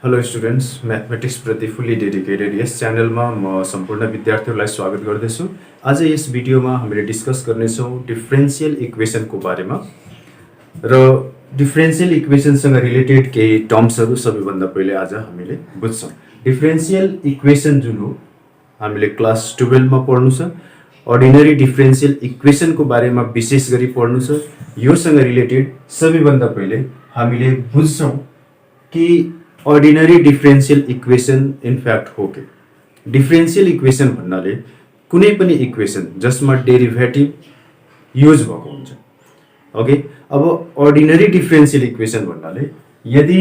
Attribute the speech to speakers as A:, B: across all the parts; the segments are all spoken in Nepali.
A: हेलो स्टुडेन्ट्स, म्याथमेटिक्स प्रति फुल्ली डेडिकेटेड यस च्यानलमा म सम्पूर्ण विद्यार्थीहरूलाई स्वागत गर्दछु। आज यस भिडियोमा हामीले डिस्कस गर्नेछौँ डिफरेन्शियल इक्वेसनको बारेमा र डिफरेन्शियल इक्वेसनसँग रिलेटेड केही टर्म्सहरू सबैभन्दा पहिले आज हामीले बुझ्छौँ। डिफरेन्शियल इक्वेसन जुन हो हामीले क्लास 12 मा पढ्नु छ। अर्डिनरी डिफरेन्शियल इक्वेसनको बारेमा विशेष गरी पढ्नु छ। योसँग रिलेटेड सबैभन्दा पहिले हामीले बुझ्छौँ कि अर्डिनरी डिफरेन्शियल इक्वेसन इनफ्याक्ट हो के। डिफरेन्शियल इक्वेसन भन्नाले कुनै पनि इक्वेसन जसमा डेरिभेटिभ युज भएको हुन्छ। ओके, अब अर्डिनरी डिफरेन्शियल इक्वेसन भन्नाले यदि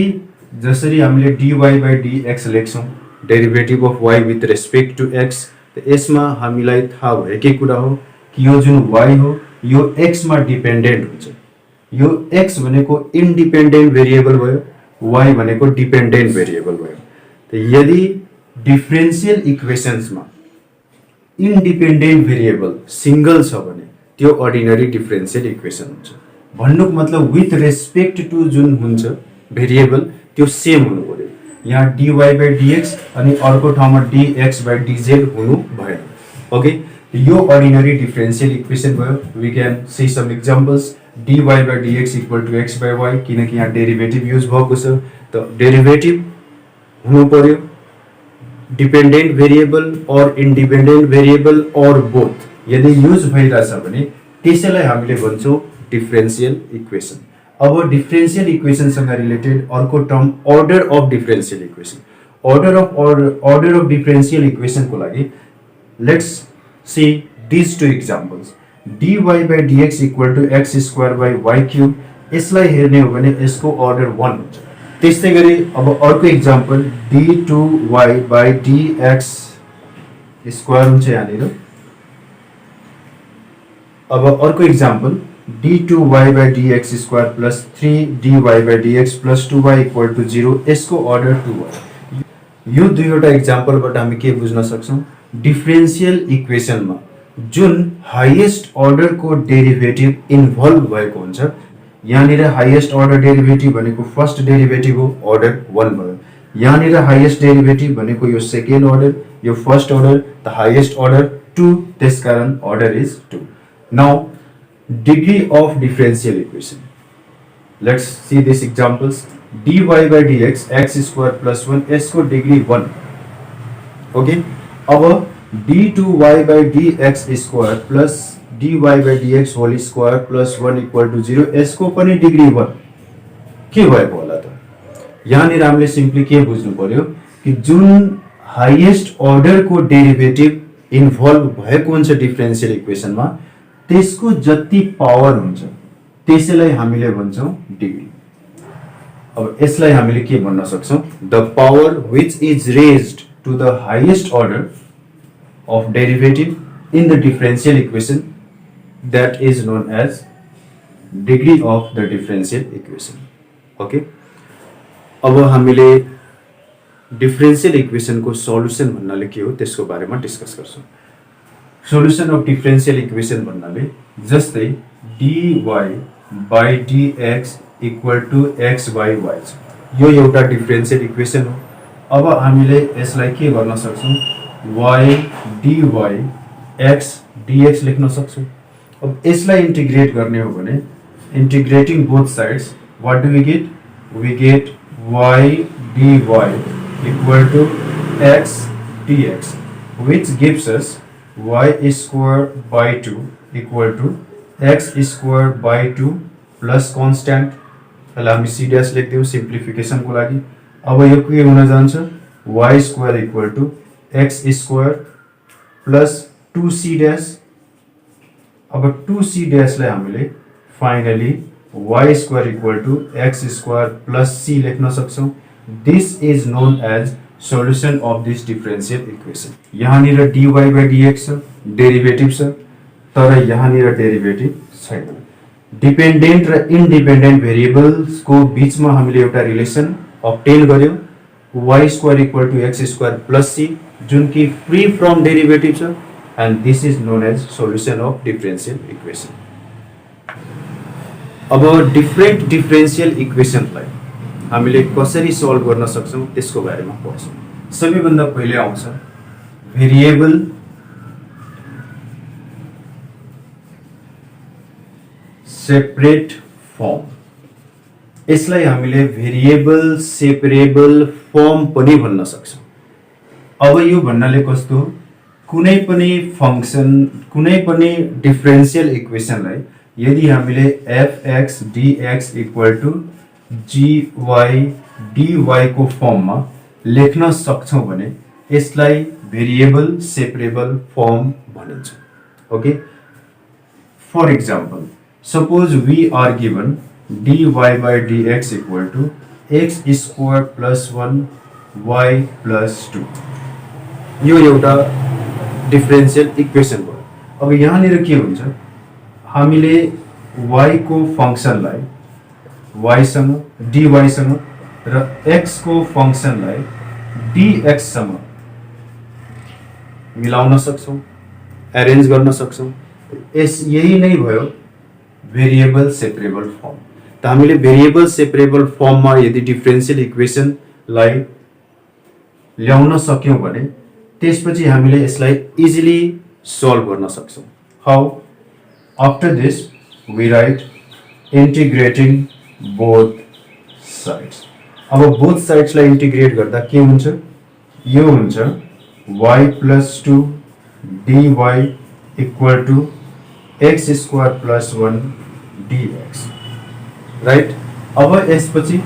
A: जसरी हामीले dy by dx लेख्छौँ derivative of y with respect to x, त यसमा हामीलाई थाहा भएकै कुरा हो कि यो जुन y हो यो x मा डिपेन्डेन्ट हुन्छ। यो x भनेको इन्डिपेन्डेन्ट भेरिएबल भयो, y भनेको डिपेन्डेन्ट भेरिएबल भयो। त यदि डिफरेन्शियल इक्वेसन्समा इन्डिपेन्डेन्ट भेरिएबल सिंगल छ भने त्यो अर्डिनरी डिफरेन्शियल इक्वेसन हुन्छ। भन्नुको मतलब विथ रेस्पेक्ट टु जुन हुन्छ भेरिएबल त्यो सेम हुनु पर्यो। यहाँ dy by dx अनि अर्को ठाउँमा dx by dz हुनु भएन। ओके, यो अर्डिनरी डिफरेन्शियल इक्वेसन भयो। We can see some examples. dy by dx equal to x by y, किनकि यहाँ डेरिभेटिभ युज भएको छ त डेरिभेटिभ हुनु पर्यो डिपेन्डेन्ट भेरिएबल और इन्डिपेन्डेन्ट भेरिएबल और बोथ यदि युज भइरहेछ भने त्यसैलाई हामीले भन्छौँ डिफरेन्शियल इक्वेसन। अब डिफरेन्शियल इक्वेसनसँग रिलेटेड अर्को term order of differential equation. Order of differential इक्वेसनको लागि let's see this two examples. dy by dx equal to x square by y cube, यसलाई हेर्ने हो भने यसको अर्डर 1 हुन्छ। त्यस्तै गरी अब अर्को example d2y by dx square हुन्छ यहाँनिर। अब अर्को example d2y by dx square plus 3dy by dx plus 2y equal to 0, यसको अर्डर 2y। यो दुईवटा एक्जाम्पलबाट हामी के बुझ्न सक्छौँ? डिफरेन्शियल इक्वेसनमा जुन हाईएस्ट अर्डर को डेरिभेटिभ इन्भल्भ भएको हुन्छ, यहाँनिर हाईएस्ट अर्डर डेरिभेटिभ भनेको फर्स्ट डेरिभेटिभ हो, अर्डर 1 भयो। यहाँनिर हाईएस्ट डेरिभेटिभ भनेको यो सेकेन्ड अर्डर, यो फर्स्ट अर्डर, त हाईएस्ट अर्डर 2, त्यसकारण order is 2। Now degree of differential equation, let's see this examples. dy by dx x square plus 1, यसको डिग्री 1। ओके, अब d2y by dx square plus dy by dx whole square plus 1 equal to 0, यसको पनि डिग्री 1। के भएको होला त? यहाँनिर हामीले सिम्पली के बुझ्नु पर्यो कि जुन हाईएस्ट अर्डर को डेरिभेटिभ इन्भल्भ भएको हुन्छ डिफरेन्शियल इक्वेसनमा, त्यसको जति पावर हुन्छ त्यसैलाई हामीले भन्छौँ डिग्री। अब यसलाई हामीले के भन्न सक्छौँ? The power which is raised to the highest order of derivative in the differential equation, that is known as degree of the differential equation. Okay, अब हामीले डिफरेन्शियल इक्वेसन को सल्युसन भन्नाले के हो त्यसको बारेमा डिस्कस गर्छौँ। सल्युसन अफ डिफरेन्शियल इक्वेसन भन्नाले जस्तै dy by dx equal to x by y, यो एउटा डिफरेन्शियल इक्वेसन हो। अब हामीले यसलाई के गर्न सक्छौँ? y dy x dx लेख्न सक्छौँ। अब यसलाई इन्टिग्रेट गर्ने हो भने integrating both sides what do we get? We get y dy equal to x dx, which gives us y square by 2 equal to x square by 2 plus constant, यसलाई हामी c ड्यास लेख्दियौँ सिम्प्लिफिकेसनको लागि। अब यो के हुन जान्छ? y square equal to x square plus 2c dash. अब 2c ड्यासलाई हामीले finally y square equal to x square plus c लेख्न सक्छौँ। This is known as solution of this differential equation. यहाँनिर dy by dx छ, डेरिभेटिभ छ, तर यहाँनिर डेरिभेटिभ छैन। डिपेन्डेन्ट र इन्डिपेन्डेन्ट भेरिएबल्सको बिचमा हामीले एउटा रिलेसन अब्टेन गर्यौँ, y square equal to x square plus c, जुन कि फ्री फ्रम डेरिभेटिभ छ, and this is known as solution of differential equation. अब डिफरेन्ट डिफरेन्शियल इक्वेसनलाई हामीले कसरी सल्भ गर्न सक्छौं त्यसको बारेमा पढ्छौं। सबैभन्दा पहिले आउँछ भेरिएबल सेपरेट फर्म। यसलाई हामीले भेरिएबल सेपरेबल फर्म पनि भन्न सक्छौं। अब यो भन्नाले कस्तो, कुनै पनि फंक्सन कुनै पनि डिफरेन्शियल इक्वेसनलाई यदि हामीले fx dx equal to gy dy को फर्ममा लेख्न सक्छौं भने यसलाई भेरिएबल सेपरेबल फर्म भनिन्छ। Okay, for example, suppose we are given dy by dx equal to x square plus 1 y plus 2। यो एउटा डिफरेन्शियल इक्वेसन भयो। अब यहाँनिर के हुन्छ, हामीले y को फंक्सनलाई y सँग dy सँग र x को फंक्सनलाई dx सँग मिलाउन सक्छौं, एरेन्ज गर्न सक्छौं। यही नै भयो भेरिएबल सेपरेबल फर्म। त हामीले भेरिएबल सेपरेबल फर्ममा यदि डिफरेन्शियल इक्वेसनलाई ल्याउन सक्यौं भने त्यसपछि हामीले यसलाई इजिली सल्भ गर्न सक्छौं। How? After this we write integrating both sides. अब बोथ साइड्सलाई इंटीग्रेट गर्दा के हुन्छ, यो हुन्छ y plus 2 dy equal to x square plus 1 dx, right. अब यसपछि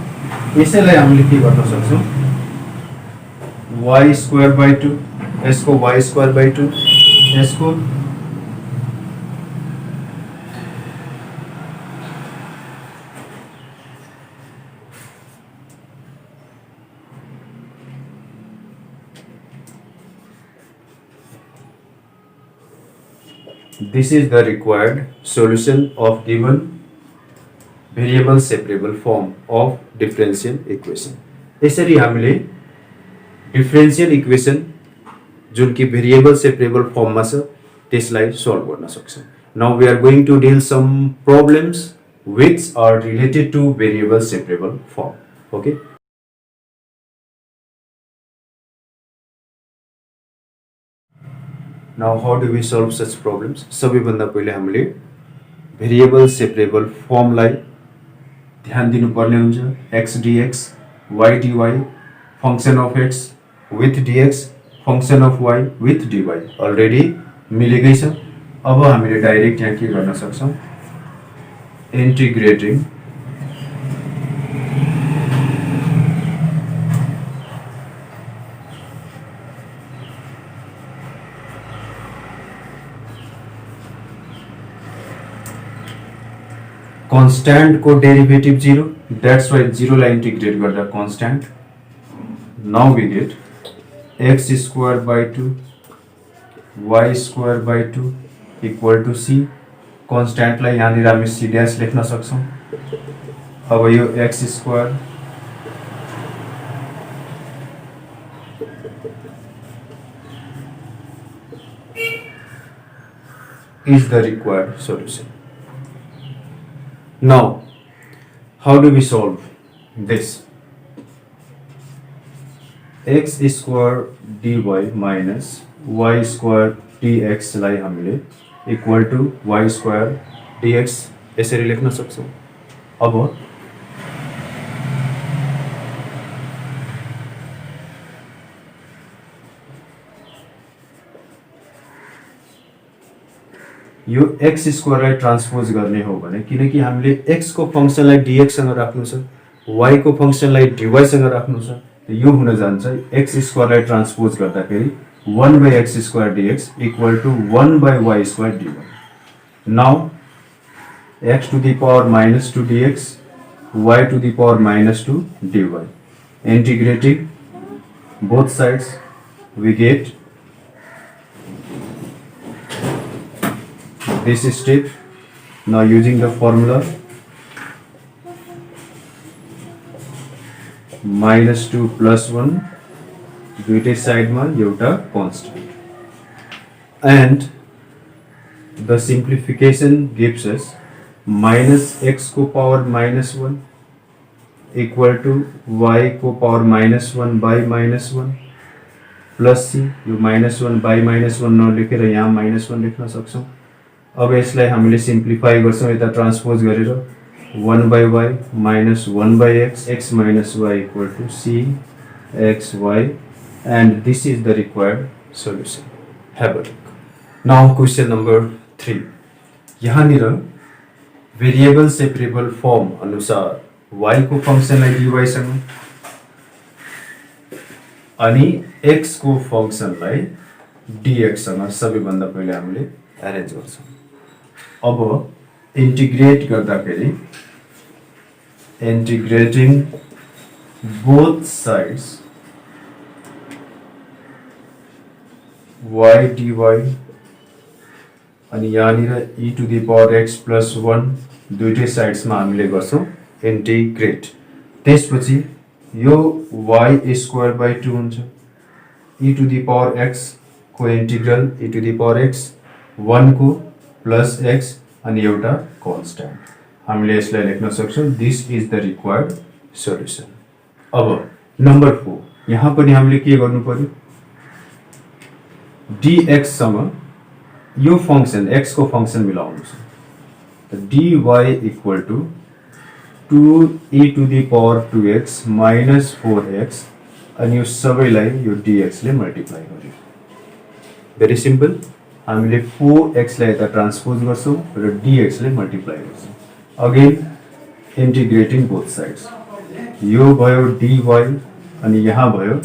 A: यसैलाई हामीले के गर्न सक्छौं, y स्क्वायर बाई 2, यसको y स्क्वायर बाई 2, यसको this is the required solution of given variable separable form of differential equation। यसरी हामीले डिफरेन्शियल इक्वेसन जुन कि भेरिएबल सेपरेबल फर्ममा छ त्यसलाई सल्भ गर्न सक्छौं। Now we are going to deal some problems which are related to variable separable form. Okay, now how do we solve such problems. सबैभन्दा पहिले हामीले भेरिएबल सेपरेबल फर्मलाई ध्यान दिनुपर्ने हुन्छ। x dx y dy function of x with dx function of y with dy already मिलेकै छ। अब हामीले डाइरेक्ट यहाँ के गर्न सक्छौं, इंटीग्रेटिंग कांस्टेंट को डेरिवेटिव 0, दैट्स व्हाई 0 लाई इंटीग्रेट गर्दा constant. Now we get x square by 2 y square by 2 equal to c। कांस्टेंटलाई यहाँनिर हामी c डैश लेख्न सक्छौं। अब यो x square is the required solution। Now, how do we solve this? x square dy minus y square dx लाई हामीले equal to y square dx यसरी लेख्न सक्छौं। अब यो x स्क्वायर लाई ट्रान्सपोज गर्ने हो भने, किनकि हामीले x को फंक्सनलाई dx सँग राख्नु छ, y को फंक्सनलाई dy सँग राख्नु छ, यो हुन जान्छ x स्क्वायर लाई ट्रान्सपोज गर्दाखेरि 1 by x square dx equal to 1 by y square dy। Now x to the power minus 2 dx, y to the power minus 2 dy, integrating both sides we get this step। Now using the formula minus 2 plus 1 दुईटै साइडमा एउटा constant and the simplification gives us minus x को power minus 1 equal to y को पावर -1 बाई -1 प्लस सी, यो -1 बाई -1 नलेखेर यहाँ -1 लेख्न सक्छौँ। अब यसलाई हामीले सिम्प्लिफाई गर्छौँ यता ट्रान्सपोज गरेर 1 by y minus 1 by x, x minus y equal to c x y, and this is the required solution. Have a look. Now question number 3. यहाँनिर वेरिएबल सेपरेबल फर्म अनुसार y को फंक्शनलाई dy सँग अनि x को फंक्शनलाई dx सँग सबैभन्दा पहिले हामीले एरेन्ज गर्छौं। अब इंटीग्रेट गर्दाखेरि integrating both sides y dy अनि यहाँनिर e to the power x plus 1 दुईटै साइड्समा हामीले गर्छौं इंटीग्रेट। त्यसपछि यो y स्क्वायर बाइ 2 हुन्छ, e to the power x को integral e to the power x 1 को प्लस x अनि एउटा कांस्टेंट हामीले यसलाई लेख्न सक्छौं। This is the required solution. अब नम्बर 4 यहाँ पनि हामीले के गर्नु पर्यो, dx सँग यो फंक्शन x को फंक्शन मिलाउनु छ। dy equal to 2e to the power 2x minus 4x अनि यो सबैलाई यो dx ले मल्टिप्लाई गर्यो। भेरी सिम्पल, हामीले 4x लाई यता ट्रान्सपोज गर्छौं र dx ले मल्टिप्लाई गर्छौं। अगेन इंटीग्रेटिंग बोथ साइड्स, यो भयो dy अनि यहाँ भयो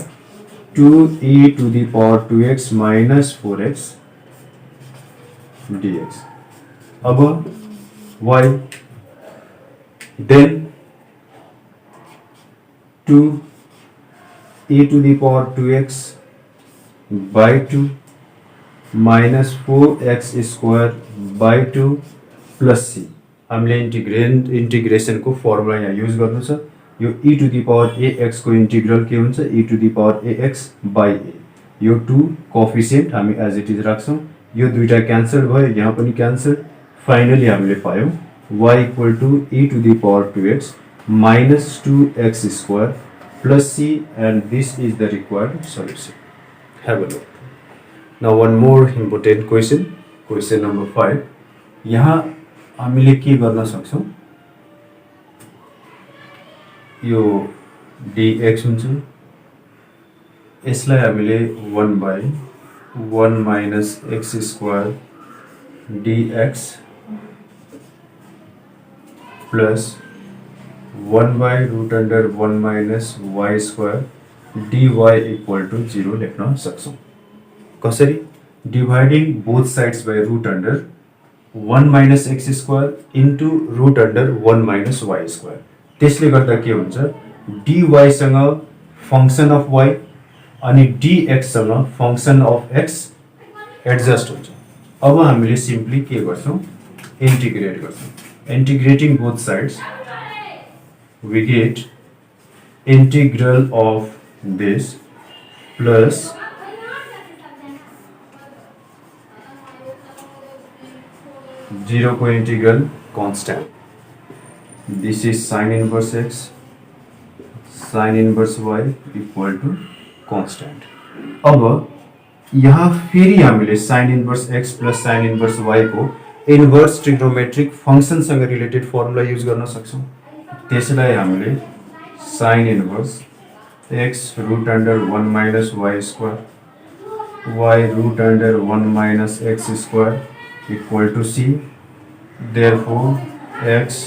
A: 2e to the power 2x minus 4x dx। अब y then 2e to the power 2x by 2 minus 4x square by 2 plus c। हामीले इंटीग्रेशन को फर्मुला यहाँ यूज गर्नु छ। यो e to the power ax को इंटीग्रल के हुन्छ, e to the power ax by a। यो 2 कोएफिशिएंट हामी एज इट इज राख्छौं। यो दुईटा क्यान्सल भयो, यहाँ पनि क्यान्सल। फाइनली हामीले पायौं y equal to e to the power 2x minus 2x square plus c, and this is the required solution. Have a look. Now one more important question, question number 5. यहाँ हामीले के गर्न सक्छौं, यो dx हुन्छ, यसलाई हामीले 1 by 1 minus x square dx plus 1 by root under 1 minus y square dy equal to 0 लेख्न सक्छौं। कसरी? Dividing both sides by root under 1 minus x square into root under 1 minus y square। त्यसले गर्दा के हुन्छ, dy सँग फंक्शन अफ y अनि dx सँग फंक्शन अफ x एडजस्ट हुन्छ। अब हामीले सिम्पली के गर्छौं, इंटीग्रेट गर्छौं। Integrating both sides, we get integral of this plus 0 को integral constant. This is sin inverse x, sin inverse y equal to constant. अब यहाँ फेरि हामीले sin inverse x plus sin inverse y को इन्भर्स ट्रिग्नोमेट्रिक फंक्शन सँग रिलेटेड फर्मुला यूज गर्न सक्छौं। त्यसलाई हामीले sin inverse x root under 1 minus y square y root under 1 minus x square equal to c। Therefore x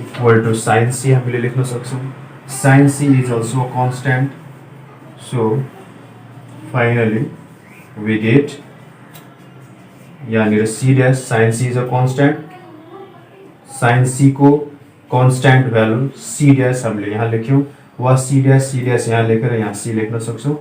A: equal to sin c हामीले लेख्न सक्छौं। sin c is also a constant, so finally we get यानी c dash sin c is a constant, sin c को constant value c dash हामीले यहाँ लेख्यौं, वा c dash यहाँ लेखेर यहाँ c लेख्न सक्छौं।